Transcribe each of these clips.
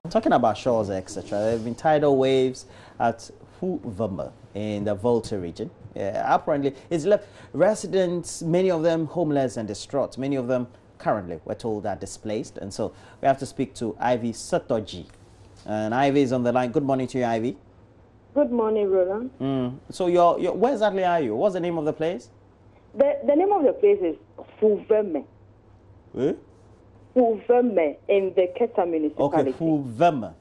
Talking about shores, etc., there have been tidal waves at Fuveme in the Volta region. Apparently, it's left residents, many of them homeless and distraught. Many of them currently, we're told, are displaced. And so we have to speak to Ivy Satoji. And Ivy is on the line. Good morning to you, Ivy. Good morning, Roland. So where exactly are you? What's the name of the place? The name of the place is Fuveme. Eh? Fuveme in the Keta municipality. Okay, Fuveme.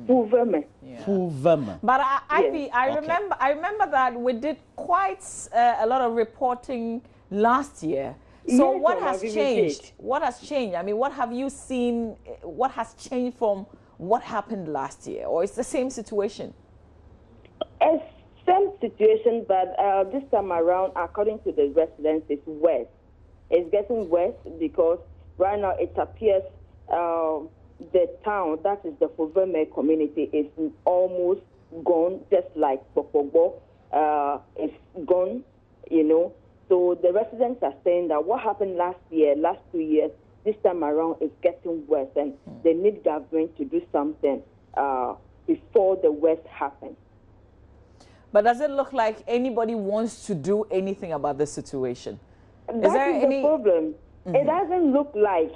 Fuveme. Yeah. Fuveme. But Ivy, Yes. I remember that we did quite a lot of reporting last year. So Yes, what has changed? did. What has changed? I mean, what have you seen? What has changed from what happened last year? Or it's the same situation? It's same situation, but this time around, according to the residents, it's worse. It's getting worse because right now it appears the town, that is the Fuveme community, is almost gone, just like Popobo is gone, you know. So the residents are saying that what happened last 2 years, this time around is getting worse, and they need government to do something before the worst happens. But does it look like anybody wants to do anything about this situation? That is the problem. It doesn't look like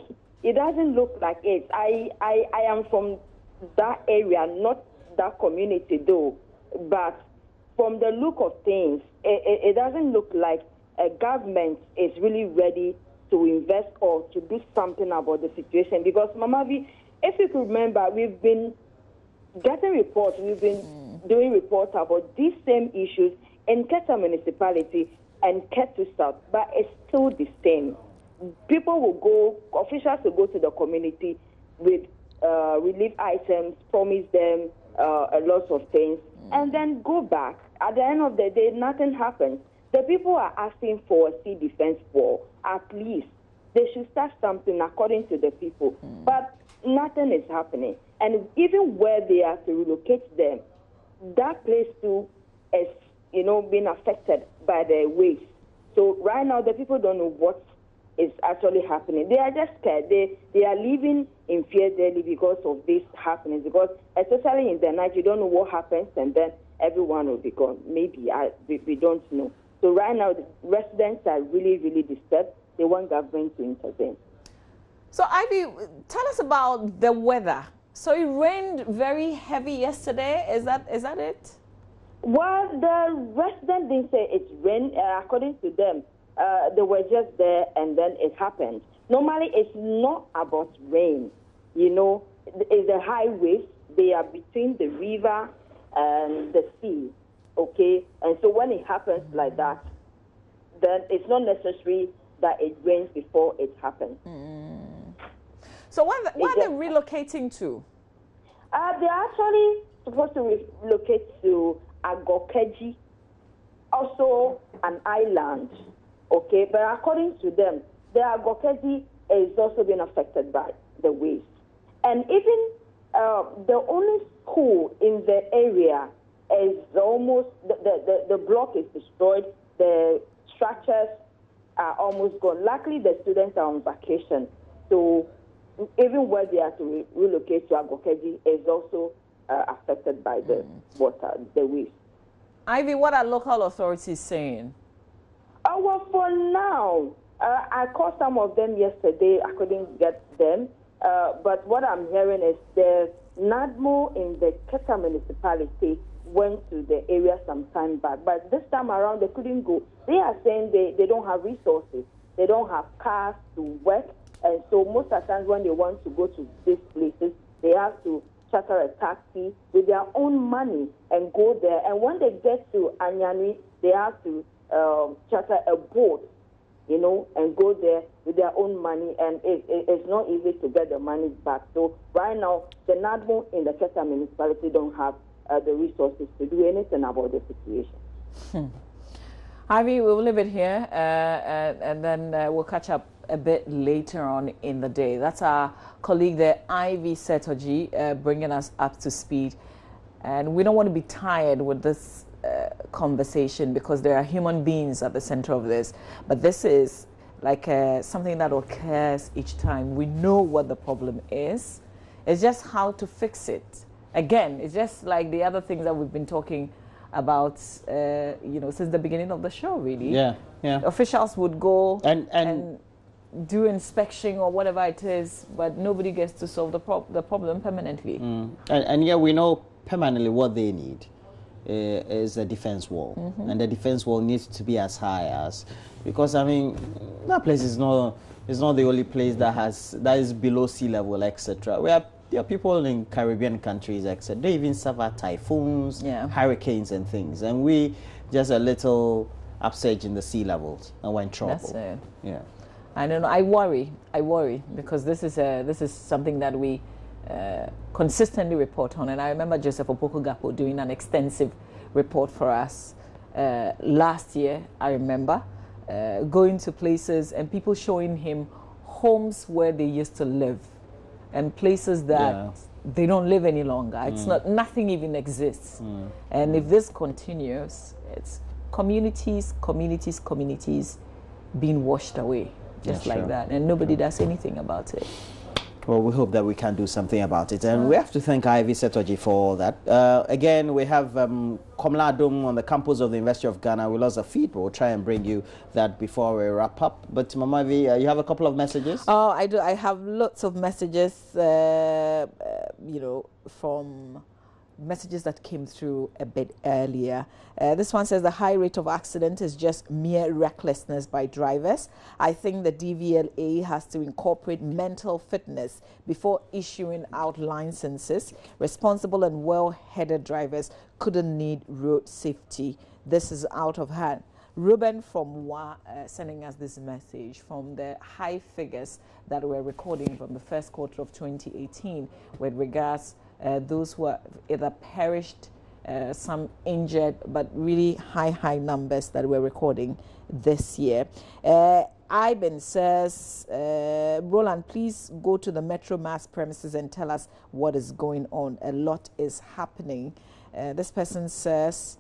it. I am from that area, not that community though, but from the look of things, it doesn't look like a government is really ready to invest or to do something about the situation. Because Mama V, if you could remember, we've been getting reports, we've been doing reports about these same issues in Keta municipality and Ketu South, but it's still the same. People will go, officials will go to the community with relief items, promise them a lot of things, and then go back. At the end of the day, nothing happens. The people are asking for a sea defense wall. At least they should start something according to the people. But nothing is happening. And even where they are to relocate them, that place too is, being affected by the waves. So right now the people don't know what is actually happening. They are just scared. They are living in fear daily because of this happening. Because especially in the night, you don't know what happens, and then everyone will be gone. Maybe we don't know. So right now, the residents are really, really disturbed. They want government to intervene. So Ivy, tell us about the weather. So it rained very heavy yesterday. Is that it? Well, the residents didn't say it rained. According to them, they were just there and then it happened. Normally, it's not about rain. It's the high waves. They are between the river and the sea. Okay, and so when it happens like that, then it's not necessary that it rains before it happens. So where are they relocating to? They're actually supposed to relocate to Agokeji, also an island. Okay, but according to them, the Agokeji is also being affected by the waves. And even the only school in the area is almost, the block is destroyed, the structures are almost gone. Luckily, the students are on vacation. So even where they are to relocate to Agokeji is also affected by the water, the waves. Ivy, what are local authorities saying? Well, for now, I called some of them yesterday. I couldn't get them. But what I'm hearing is the NADMO in the Keta municipality went to the area some time back. But this time around, they couldn't go. They are saying they don't have resources. They don't have cars to work. And so most of the times when they want to go to these places, they have to charter a taxi with their own money and go there. And when they get to Anyani, they have to charter a boat, and go there with their own money. And it's not easy to get the money back. So right now, the NADMO in the Keta municipality don't have the resources to do anything about the situation. Ivy, we'll leave it here and then we'll catch up a bit later on in the day. That's our colleague there, Ivy Setoji, bringing us up to speed. And we don't want to be tired with this conversation because there are human beings at the center of this. But this is like something that occurs each time. We know what the problem is. It's just how to fix it. Again, it's just like the other things that we've been talking about, you know, since the beginning of the show, really. Yeah, yeah. Officials would go and do inspection or whatever it is, but nobody gets to solve the problem permanently. And yeah, we know permanently what they need is a defense wall, and the defense wall needs to be as high as, because I mean that place is not the only place that is below sea level, etc. There are people in Caribbean countries, etc. They even suffer typhoons, hurricanes, and things, and we just a little upsurge in the sea levels, and we're in trouble. That's it. Yeah, I don't know. I worry because this is something that we consistently report on, and I remember Joseph Opoku-Gapo doing an extensive report for us last year. I remember going to places and people showing him homes where they used to live, and places that they don't live any longer. It's nothing even exists. And if this continues, it's communities being washed away just like that, and nobody does anything about it. Well, we hope that we can do something about it, and we have to thank Ivy Setoji for that. Again, we have Komla Adom on the campus of the University of Ghana. We lost a feed, but we'll try and bring you that before we wrap up. But Mama Ivy, you have a couple of messages? Oh, I do. I have lots of messages, you know, from messages that came through a bit earlier. This one says the high rate of accident is just mere recklessness by drivers. I think the DVLA has to incorporate mental fitness before issuing out licenses. Responsible and well-headed drivers couldn't need road safety. This is out of hand. Ruben from WA sending us this message from the high figures that we're recording from the first quarter of 2018 with regards those who are either perished, some injured, but really high numbers that we're recording this year. Iben says, Roland, please go to the Metro Mass premises and tell us what is going on. A lot is happening. This person says,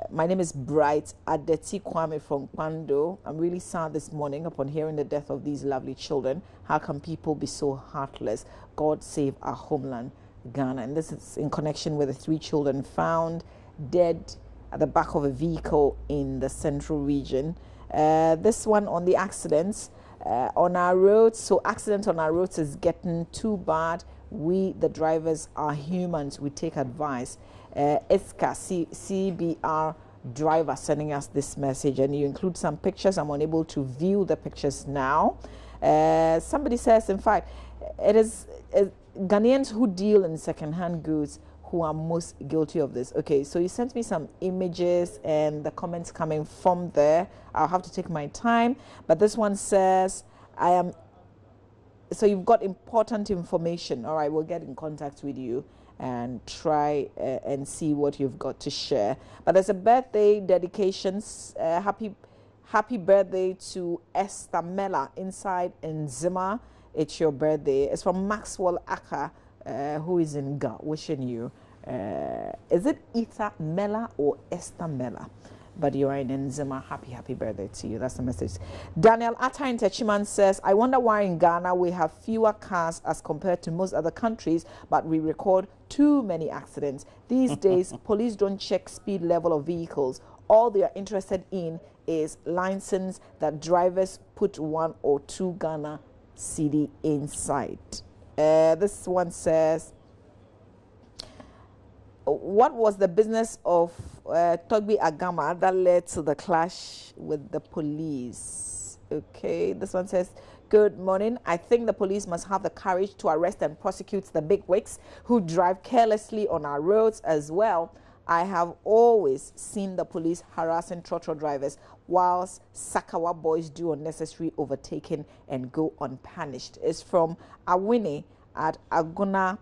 my name is Bright Adeti Kwame from Kwando. I'm really sad this morning upon hearing the death of these lovely children. How can people be so heartless? God save our homeland, Ghana. And this is in connection with the 3 children found dead at the back of a vehicle in the central region. This one on the accidents on our roads. So accidents on our roads is getting too bad. We, the drivers, are humans. We take advice. Iska, CBR driver, sending us this message, and you include some pictures. I'm unable to view the pictures now. Somebody says, in fact, it is Ghanaians who deal in second-hand goods who are most guilty of this. Okay, so you sent me some images and the comments coming from there. I'll have to take my time. But this one says, so you've got important information. All right, we'll get in contact with you and try and see what you've got to share. But there's a birthday dedications. Happy birthday to Esther Mella inside in Zima. It's your birthday. It's from Maxwell Aka, who is in Ga, wishing you. Is it Ita Mella or Esther Mella? But you are in Nzima. Happy birthday to you. That's the message. Daniel Atta in Techiman says, I wonder why in Ghana we have fewer cars as compared to most other countries, but we record too many accidents. These days, police don't check speed level of vehicles. All they are interested in is license that drivers put 1 or 2 Ghana cedi inside. This one says, what was the business of Togbi Agama that led to the clash with the police? Okay, this one says, good morning. I think the police must have the courage to arrest and prosecute the bigwigs who drive carelessly on our roads as well. I have always seen the police harassing trotro drivers whilst Sakawa boys do unnecessary overtaking and go unpunished. It's from Awini at Aguna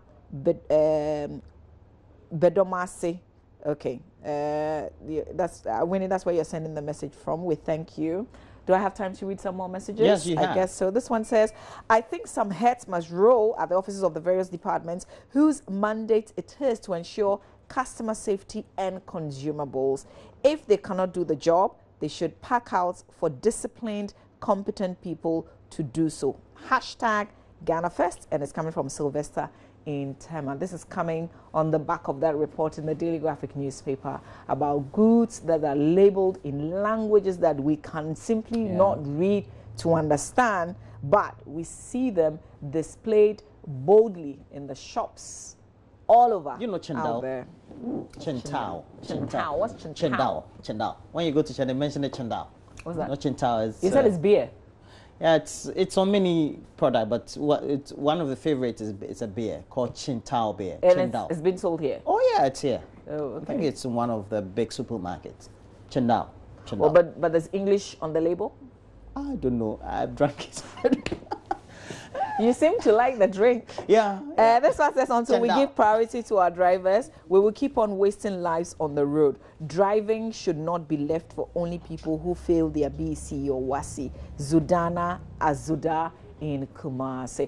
Bedomasi. Okay, that's Winnie. That's where you're sending the message from. We thank you. Do I have time to read some more messages? Yes, you have. I guess so. This one says, I think some heads must roll at the offices of the various departments whose mandate it is to ensure customer safety and consumables. If they cannot do the job, they should pack out for disciplined, competent people to do so. Hashtag Ghana First, and it's coming from Sylvester in Tema. This is coming on the back of that report in the Daily Graphic newspaper about goods that are labeled in languages that we can simply not read to understand, but we see them displayed boldly in the shops all over. You know Chendao? Chendao. Chendao. What's Chendao? Chendao. When you go to China, mention the Chendao. What's that? No, Chendao is... You said it's beer. Yeah, it's on many products, but it's one of the favorites is it's a beer called Chendao beer. And it's been sold here? Oh, yeah, it's here. Oh, okay. I think it's in one of the big supermarkets. Chendao. Oh, but there's English on the label? I don't know. I've drunk it. You seem to like the drink. Yeah. This one says, until we give priority to our drivers, we will keep on wasting lives on the road. Driving should not be left for only people who fail their BC or WASI. Zudana Azuda in Kumasi.